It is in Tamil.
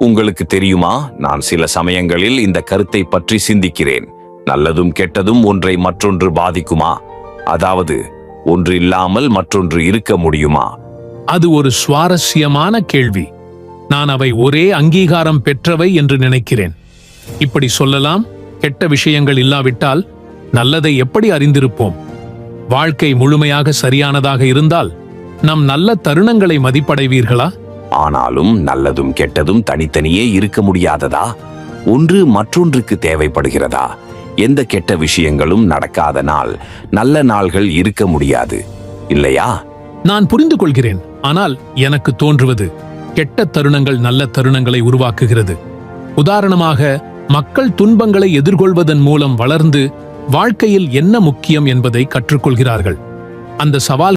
உங்களுக்கு தெரியுமா, நான் சில சமயங்களில் இந்த கருத்தை பற்றி சிந்திக்கிறேன். நல்லதும் கெட்டதும் ஒன்றை மற்றொன்று பாதிக்குமா? அதாவது ஒன்று இல்லாமல் மற்றொன்று இருக்க முடியுமா? அது ஒரு சுவாரஸ்யமான கேள்வி. நான் அவை ஒரே அங்கீகாரம் பெற்றவை என்று நினைக்கிறேன். இப்படி சொல்லலாம், கெட்ட விஷயங்கள் இல்லாவிட்டால் நல்லதை எப்படி அறிந்திருப்போம்? வாழ்க்கை முழுமையாக சரியானதாக இருந்தால் நம் நல்ல தருணங்களை மதிப்படைவீர்களா? ஆனாலும் நல்லதும் கெட்டதும் தனித்தனியே இருக்க முடியாததா? ஒன்று மற்றொன்றுக்கு தேவைப்படுகிறதா? எந்த கெட்ட விஷயங்களும் நடக்காத நாள் நல்ல நாள்கள் இருக்க முடியாது, இல்லையா? நான் புரிந்து கொள்கிறேன். ஆனால் எனக்கு தோன்றுவது, கெட்ட தருணங்கள் நல்ல தருணங்களை உருவாக்குகிறது. உதாரணமாக, மக்கள் துன்பங்களை எதிர்கொள்வதன் மூலம் வளர்ந்து வாழ்க்கையில் என்ன முக்கியம் என்பதை கற்றுக்கொள்கிறார்கள். அந்த சவால்